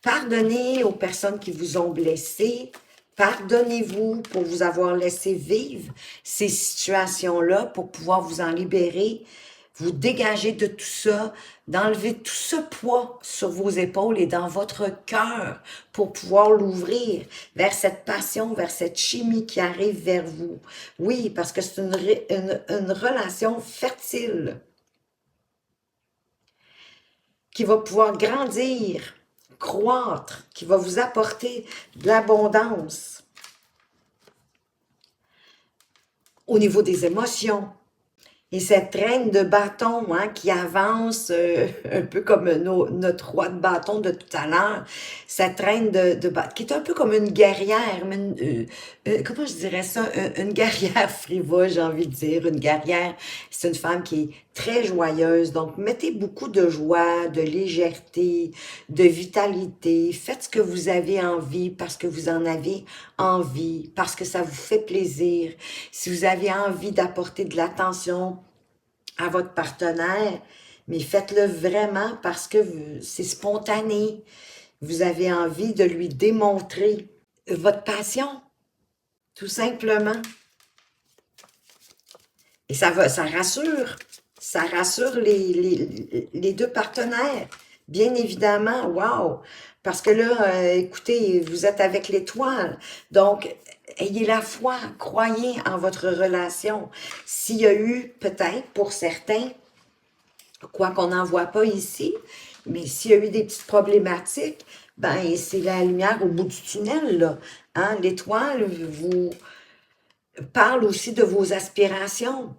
Pardonnez aux personnes qui vous ont blessé. Pardonnez-vous pour vous avoir laissé vivre ces situations-là, pour pouvoir vous en libérer, vous dégager de tout ça, d'enlever tout ce poids sur vos épaules et dans votre cœur pour pouvoir l'ouvrir vers cette passion, vers cette chimie qui arrive vers vous. Oui, parce que c'est une relation fertile qui va pouvoir grandir, croître, qui va vous apporter de l'abondance au niveau des émotions. Et cette reine de bâton hein, qui avance un peu comme notre roi de bâton de tout à l'heure, cette reine de bâton qui est un peu comme une guerrière, mais comment je dirais ça, une guerrière frivole, j'ai envie de dire, une guerrière, c'est une femme qui est très joyeuse, donc mettez beaucoup de joie, de légèreté, de vitalité, faites ce que vous avez envie parce que vous en avez envie, parce que ça vous fait plaisir. Si vous avez envie d'apporter de l'attention à votre partenaire, mais faites-le vraiment parce que c'est spontané. Vous avez envie de lui démontrer votre passion, tout simplement. Et ça rassure les deux partenaires, bien évidemment, wow! Parce que là, écoutez, vous êtes avec l'étoile, donc ayez la foi, croyez en votre relation. S'il y a eu, peut-être, pour certains, quoi qu'on n'en voit pas ici, mais s'il y a eu des petites problématiques, ben c'est la lumière au bout du tunnel, là. Hein? L'étoile vous parle aussi de vos aspirations,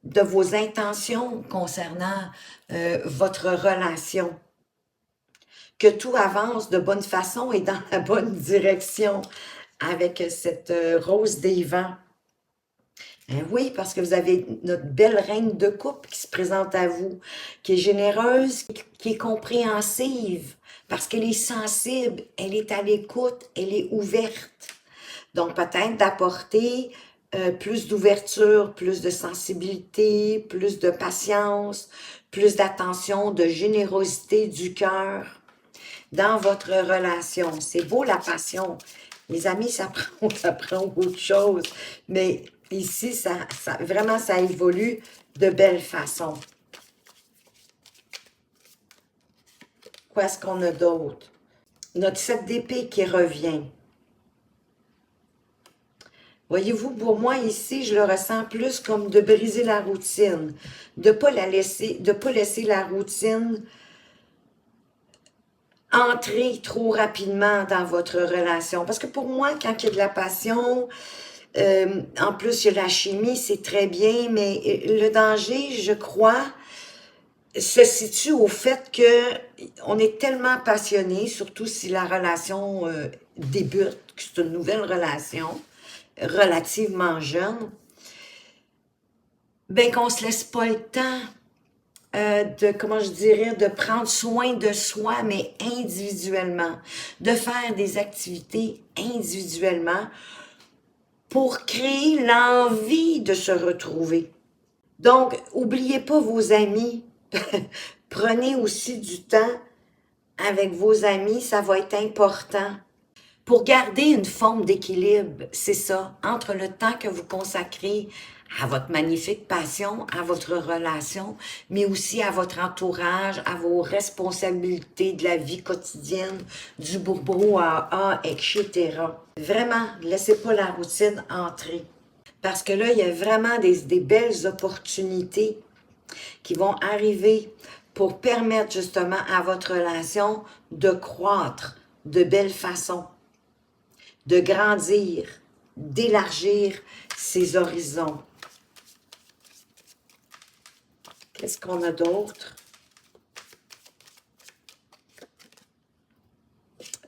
de vos intentions concernant votre relation. Que tout avance de bonne façon et dans la bonne direction avec cette rose des vents. Oui, parce que vous avez notre belle reine de coupe qui se présente à vous, qui est généreuse, qui est compréhensive, parce qu'elle est sensible, elle est à l'écoute, elle est ouverte. Donc, peut-être d'apporter plus d'ouverture, plus de sensibilité, plus de patience, plus d'attention, de générosité du cœur dans votre relation. C'est beau la passion. Les amis, ça prend autre chose. Mais ici, vraiment, ça évolue de belle façon. Quoi est-ce qu'on a d'autre? Notre 7 d'épée qui revient. Voyez-vous, pour moi, ici, je le ressens plus comme de briser la routine, de pas laisser la routine entrer trop rapidement dans votre relation. Parce que pour moi, quand il y a de la passion, en plus, il y a la chimie, c'est très bien, mais le danger, je crois, se situe au fait que on est tellement passionné, surtout si la relation débute, que c'est une nouvelle relation, relativement jeune, ben qu'on se laisse pas le temps comment je dirais, de prendre soin de soi, mais individuellement, de faire des activités individuellement pour créer l'envie de se retrouver. Donc, oubliez pas vos amis. Prenez aussi du temps avec vos amis, ça va être important. Pour garder une forme d'équilibre, c'est ça, entre le temps que vous consacrez à votre magnifique passion, à votre relation, mais aussi à votre entourage, à vos responsabilités de la vie quotidienne, du brouhaha, etc. Vraiment, laissez pas la routine entrer. Parce que là, il y a vraiment des belles opportunités qui vont arriver pour permettre justement à votre relation de croître de belle façon, de grandir, d'élargir ses horizons. Qu'est-ce qu'on a d'autre?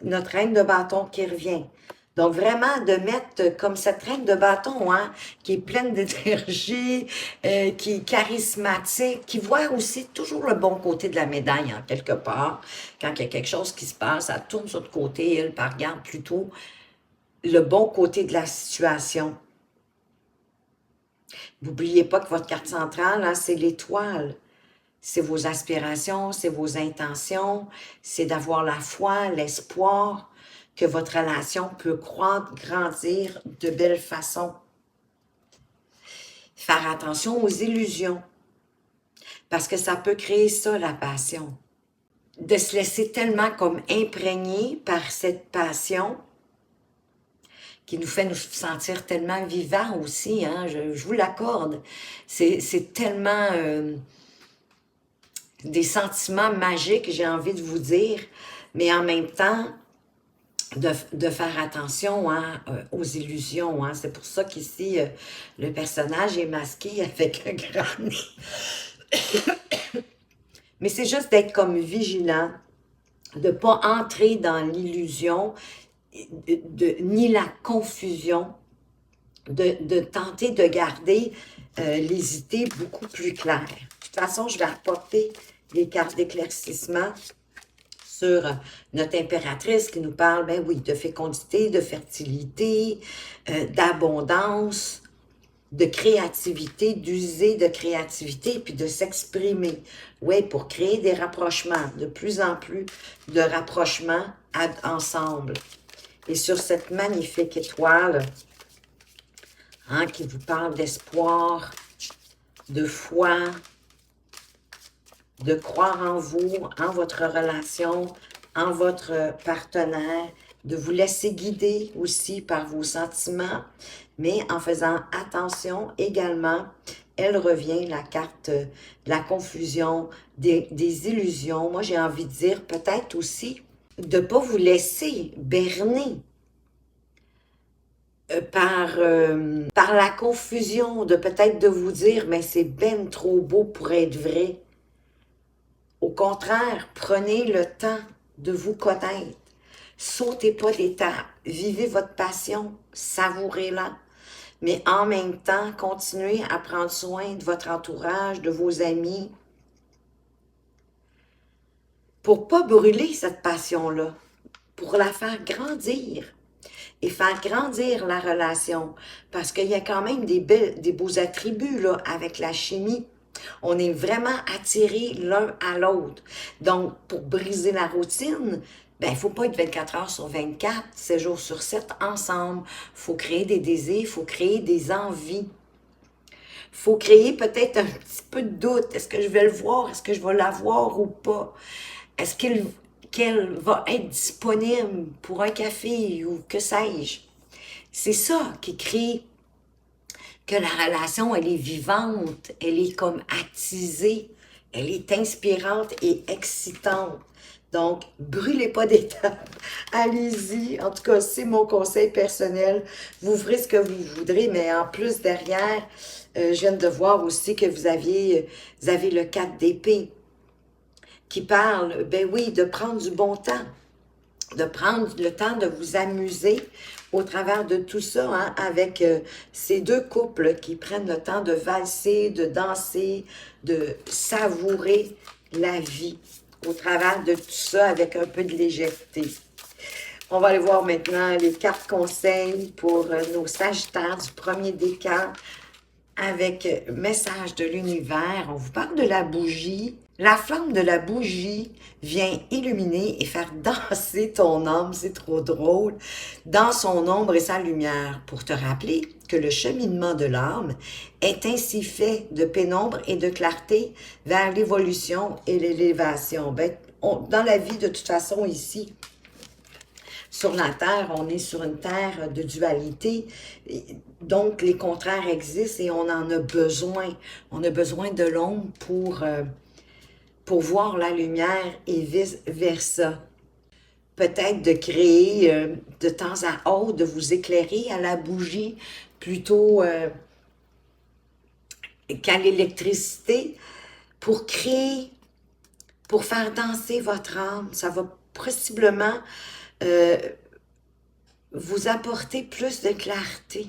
Notre reine de bâton qui revient. Donc, vraiment, de mettre comme cette reine de bâton, hein, qui est pleine d'énergie, qui est charismatique, qui voit aussi toujours le bon côté de la médaille, en quelque part. Quand il y a quelque chose qui se passe, elle tourne sur le côté, elle regarde plutôt le bon côté de la situation. N'oubliez pas que votre carte centrale, hein, c'est l'étoile. C'est vos aspirations, c'est vos intentions, c'est d'avoir la foi, l'espoir que votre relation peut croître, grandir de belle façon. Faire attention aux illusions, parce que ça peut créer ça, la passion. De se laisser tellement comme imprégné par cette passion qui nous fait nous sentir tellement vivants aussi, hein, je vous l'accorde. C'est tellement des sentiments magiques, j'ai envie de vous dire, mais en même temps, de faire attention hein, aux illusions. Hein. C'est pour ça qu'ici, le personnage est masqué avec un grand nez. Mais c'est juste d'être comme vigilant, de ne pas entrer dans l'illusion, ni la confusion, de tenter de garder les idées beaucoup plus claires. De toute façon, je vais apporter les cartes d'éclaircissement sur notre impératrice qui nous parle, ben oui, de fécondité, de fertilité, d'abondance, de créativité, d'user de créativité, puis de s'exprimer. Oui, pour créer des rapprochements, de plus en plus de rapprochements ensemble. Et sur cette magnifique étoile, hein, qui vous parle d'espoir, de foi, de croire en vous, en votre relation, en votre partenaire, de vous laisser guider aussi par vos sentiments, mais en faisant attention également, elle revient, la carte de la confusion, des illusions. Moi, j'ai envie de dire peut-être aussi de ne pas vous laisser berner par la confusion, de peut-être de vous dire, mais c'est ben trop beau pour être vrai. Au contraire, prenez le temps de vous connaître. Sautez pas d'étape. Vivez votre passion. Savourez-la. Mais en même temps, continuez à prendre soin de votre entourage, de vos amis, pour pas brûler cette passion-là, pour la faire grandir et faire grandir la relation. Parce qu'il y a quand même des beaux attributs là, avec la chimie. On est vraiment attirés l'un à l'autre. Donc, pour briser la routine, ben, il ne faut pas être 24 heures sur 24, 7 jours sur 7 ensemble. Il faut créer des désirs, il faut créer des envies. Il faut créer peut-être un petit peu de doute. Est-ce que je vais le voir? Est-ce que je vais la voir ou pas? Est-ce qu'elle va être disponible pour un café ou que sais-je? C'est ça qui crée que la relation, elle est vivante, elle est comme attisée, elle est inspirante et excitante. Donc, brûlez pas d'étapes, allez-y. En tout cas, c'est mon conseil personnel. Vous ferez ce que vous voudrez, mais en plus, derrière, je viens de voir aussi que vous avez le 4 d'épée qui parle, ben oui, de prendre du bon temps, de prendre le temps de vous amuser au travers de tout ça, hein, avec ces deux couples qui prennent le temps de valser, de danser, de savourer la vie au travers de tout ça avec un peu de légèreté. On va aller voir maintenant les cartes conseils pour nos Sagittaires du premier décan avec message de l'univers. On vous parle de la bougie. La flamme de la bougie vient illuminer et faire danser ton âme, c'est trop drôle, dans son ombre et sa lumière, pour te rappeler que le cheminement de l'âme est ainsi fait de pénombre et de clarté vers l'évolution et l'élévation. Ben, dans la vie, de toute façon, ici, sur la Terre, on est sur une Terre de dualité, donc les contraires existent et on en a besoin. On a besoin de l'ombre pour voir la lumière et vice-versa. Peut-être de créer de temps à autre, de vous éclairer à la bougie plutôt qu'à l'électricité pour créer, pour faire danser votre âme. Ça va possiblement vous apporter plus de clarté.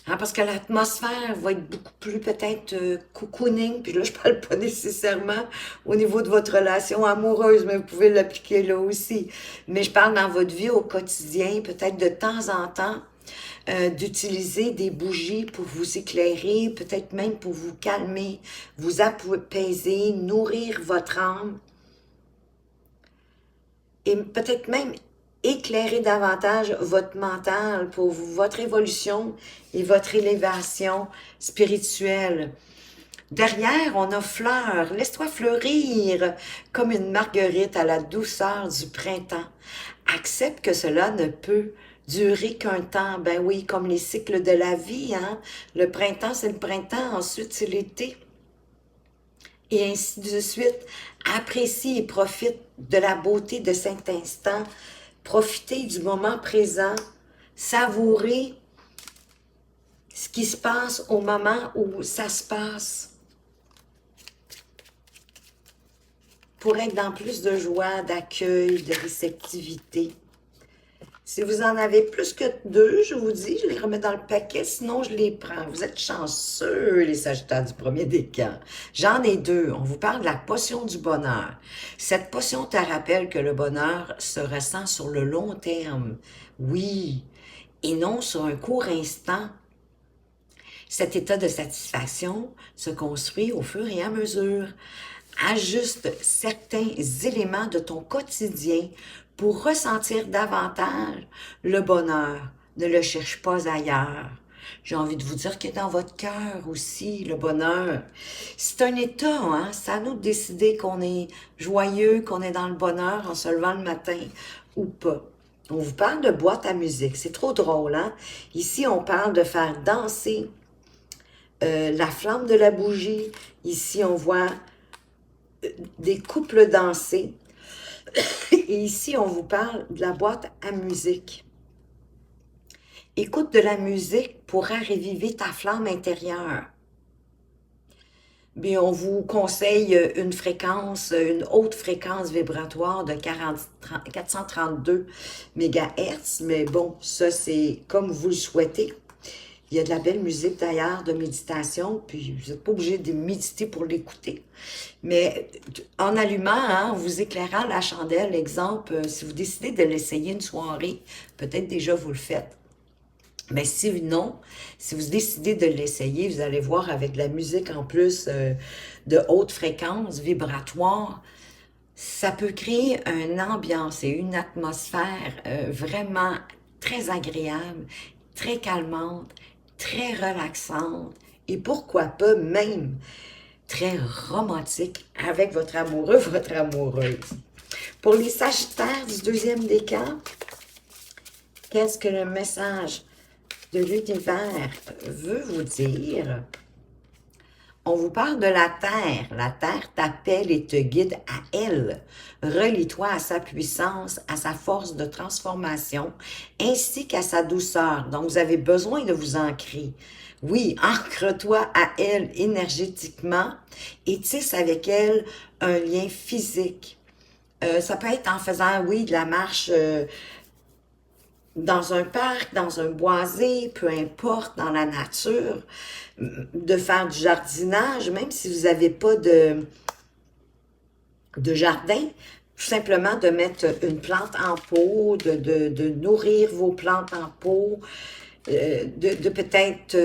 Hein, parce que l'atmosphère va être beaucoup plus peut-être cocooning, puis là je parle pas nécessairement au niveau de votre relation amoureuse, mais vous pouvez l'appliquer là aussi. Mais je parle dans votre vie au quotidien, peut-être de temps en temps, d'utiliser des bougies pour vous éclairer, peut-être même pour vous calmer, vous apaiser, nourrir votre âme. Et peut-être même éclairer davantage votre mental pour votre évolution et votre élévation spirituelle. Derrière, on a fleur. Laisse-toi fleurir comme une marguerite à la douceur du printemps. Accepte que cela ne peut durer qu'un temps. Ben oui, comme les cycles de la vie, hein. Le printemps, c'est le printemps. Ensuite, c'est l'été. et ainsi de suite. Apprécie et profite de la beauté de cet instant. Profitez du moment présent. Savourez ce qui se passe au moment où ça se passe. Pour être dans plus de joie, d'accueil, de réceptivité. Si vous en avez plus que 2, je vous dis, je les remets dans le paquet, sinon je les prends. Vous êtes chanceux, les Sagittaires du premier décan. J'en ai 2. On vous parle de la potion du bonheur. Cette potion te rappelle que le bonheur se ressent sur le long terme. Oui, et non sur un court instant. Cet état de satisfaction se construit au fur et à mesure. Ajuste certains éléments de ton quotidien pour ressentir davantage le bonheur. Ne le cherche pas ailleurs. J'ai envie de vous dire qu'il est dans votre cœur aussi, le bonheur. C'est un état, hein? C'est à nous de décider qu'on est joyeux, qu'on est dans le bonheur en se levant le matin ou pas. On vous parle de boîte à musique. C'est trop drôle, hein? Ici, on parle de faire danser la flamme de la bougie. Ici, on voit des couples danser. Et ici, on vous parle de la boîte à musique. Écoute de la musique pourra reviver ta flamme intérieure. Bien, on vous conseille une fréquence, une haute fréquence vibratoire de 432 MHz, mais bon, ça c'est comme vous le souhaitez. Il y a de la belle musique d'ailleurs, de méditation, puis vous n'êtes pas obligé de méditer pour l'écouter. Mais en allumant, hein, en vous éclairant la chandelle, exemple, si vous décidez de l'essayer une soirée, peut-être déjà vous le faites. Mais si non, si vous décidez de l'essayer, vous allez voir avec de la musique en plus de haute fréquence vibratoire, ça peut créer une ambiance et une atmosphère vraiment très agréable, très calmante, très relaxante et pourquoi pas même très romantique avec votre amoureux, votre amoureuse. Pour les Sagittaires du deuxième décan, qu'est-ce que le message de l'univers veut vous dire? On vous parle de la Terre. La Terre t'appelle et te guide à elle. Relie-toi à sa puissance, à sa force de transformation, ainsi qu'à sa douceur. Donc, vous avez besoin de vous ancrer. Oui, ancre-toi à elle énergétiquement et tisse avec elle un lien physique. Ça peut être en faisant, oui, de la marche dans un parc, dans un boisé, peu importe, dans la nature, de faire du jardinage, même si vous n'avez pas de jardin, tout simplement de mettre une plante en pot, de nourrir vos plantes en pot, de peut-être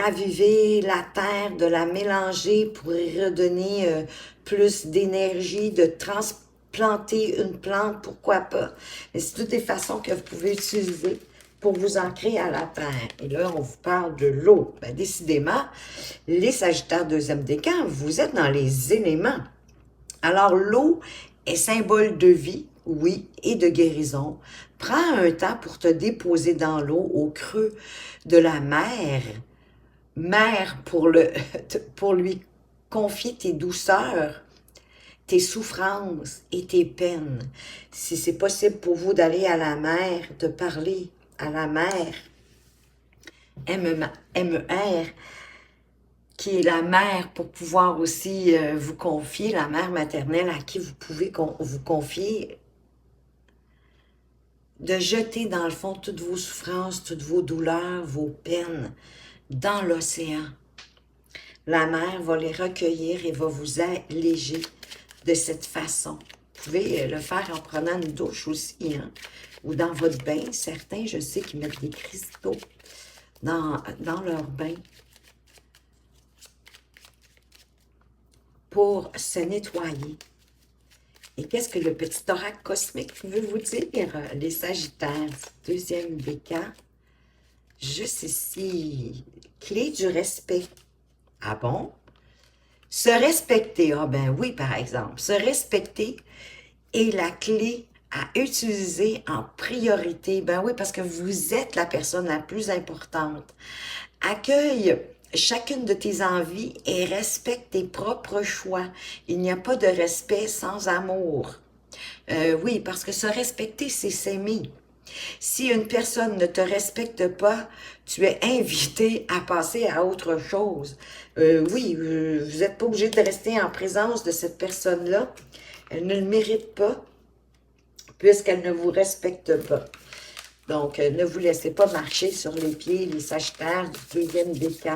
raviver la terre, de la mélanger pour y redonner plus d'énergie, de transplanter une plante, pourquoi pas. Mais c'est toutes les façons que vous pouvez utiliser pour vous ancrer à la terre. Et là, on vous parle de l'eau. Ben, décidément, les Sagittaires deuxième décan, vous êtes dans les éléments. Alors, l'eau est symbole de vie, oui, et de guérison. Prends un temps pour te déposer dans l'eau au creux de la mer. Mer pour lui confier tes douceurs, tes souffrances et tes peines. Si c'est possible pour vous d'aller à la mer, de parler à la mer, MER, qui est la mère pour pouvoir aussi vous confier, la mère maternelle à qui vous pouvez vous confier, de jeter dans le fond toutes vos souffrances, toutes vos douleurs, vos peines dans l'océan. La mer va les recueillir et va vous alléger de cette façon. Vous pouvez le faire en prenant une douche aussi, hein, ou dans votre bain. Certains, je sais, qui mettent des cristaux dans leur bain pour se nettoyer. Et qu'est-ce que le petit oracle cosmique veut vous dire, les Sagittaires, deuxième décan? Juste ici, clé du respect. Ah bon? Se respecter, ah ben oui, par exemple. Se respecter est la clé à utiliser en priorité. Ben oui, parce que vous êtes la personne la plus importante. Accueille chacune de tes envies et respecte tes propres choix. Il n'y a pas de respect sans amour. Oui, parce que se respecter, c'est s'aimer. Si une personne ne te respecte pas, tu es invité à passer à autre chose. Oui, vous n'êtes pas obligé de rester en présence de cette personne-là. Elle ne le mérite pas, puisqu'elle ne vous respecte pas. Donc, ne vous laissez pas marcher sur les pieds, les Sagittaires du deuxième décan.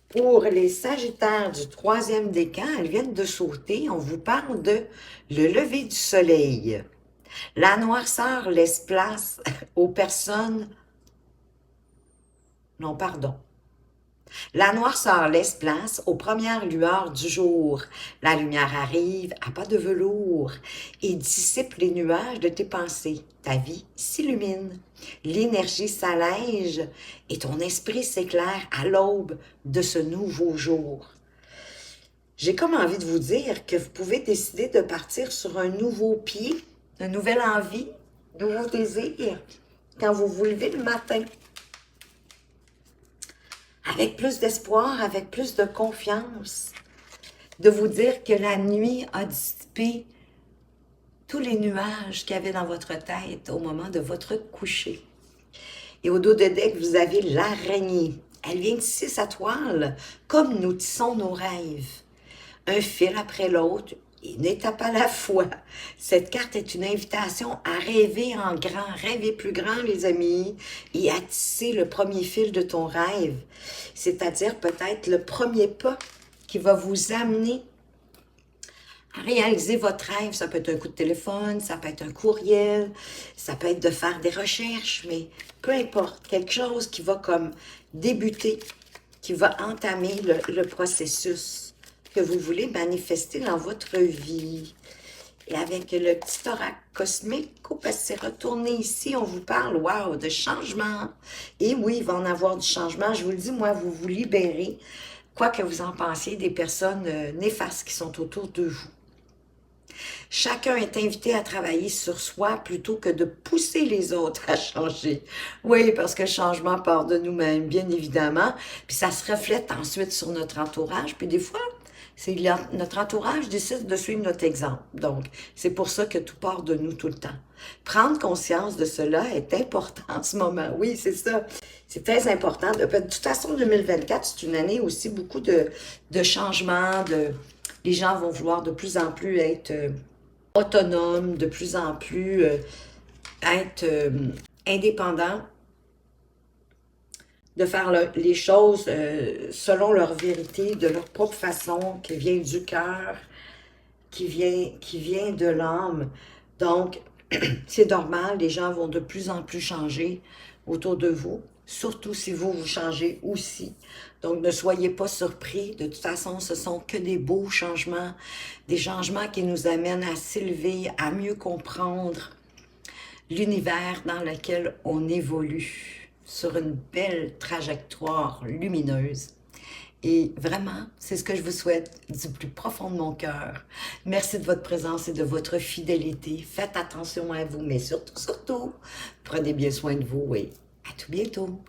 Pour les Sagittaires du troisième décan, elles viennent de sauter. On vous parle de le lever du soleil. La noirceur laisse place aux personnes... Non, pardon. La noirceur laisse place aux premières lueurs du jour. La lumière arrive à pas de velours et dissipe les nuages de tes pensées. Ta vie s'illumine, l'énergie s'allège et ton esprit s'éclaire à l'aube de ce nouveau jour. J'ai comme envie de vous dire que vous pouvez décider de partir sur un nouveau pied, une nouvelle envie, un nouveau désir, quand vous vous levez le matin. Avec plus d'espoir, avec plus de confiance, de vous dire que la nuit a dissipé tous les nuages qu'il y avait dans votre tête au moment de votre coucher. Et au dos de deck, vous avez l'araignée. Elle vient tisser sa toile comme nous tissons nos rêves. Un fil après l'autre, une étape à la fois. Cette carte est une invitation à rêver en grand, rêver plus grand, les amis, et à tisser le premier fil de ton rêve. C'est-à-dire peut-être le premier pas qui va vous amener à réaliser votre rêve. Ça peut être un coup de téléphone, ça peut être un courriel, ça peut être de faire des recherches, mais peu importe, quelque chose qui va comme débuter, qui va entamer le processus que vous voulez manifester dans votre vie. Et avec le petit oracle cosmique, parce que c'est retourné ici, on vous parle, wow, de changement. Et oui, il va en avoir du changement. Je vous le dis, moi, vous vous libérez, quoi que vous en pensiez, des personnes néfastes qui sont autour de vous. Chacun est invité à travailler sur soi plutôt que de pousser les autres à changer. Oui, parce que le changement part de nous-mêmes, bien évidemment. Puis ça se reflète ensuite sur notre entourage. Puis des fois, c'est notre entourage décide de suivre notre exemple. Donc, c'est pour ça que tout part de nous tout le temps. Prendre conscience de cela est important en ce moment. Oui, c'est ça. C'est très important. De toute façon, 2024, c'est une année aussi beaucoup de changements. Les gens vont vouloir de plus en plus être autonomes, de plus en plus être indépendants, de faire les choses selon leur vérité, de leur propre façon, qui vient du cœur, qui vient de l'âme. Donc, c'est normal, les gens vont de plus en plus changer autour de vous, surtout si vous changez aussi. Donc, ne soyez pas surpris. De toute façon, ce sont que des beaux changements, des changements qui nous amènent à s'élever, à mieux comprendre l'univers dans lequel on évolue sur une belle trajectoire lumineuse. Et vraiment, c'est ce que je vous souhaite du plus profond de mon cœur. Merci de votre présence et de votre fidélité. Faites attention à vous, mais surtout, prenez bien soin de vous et à tout bientôt.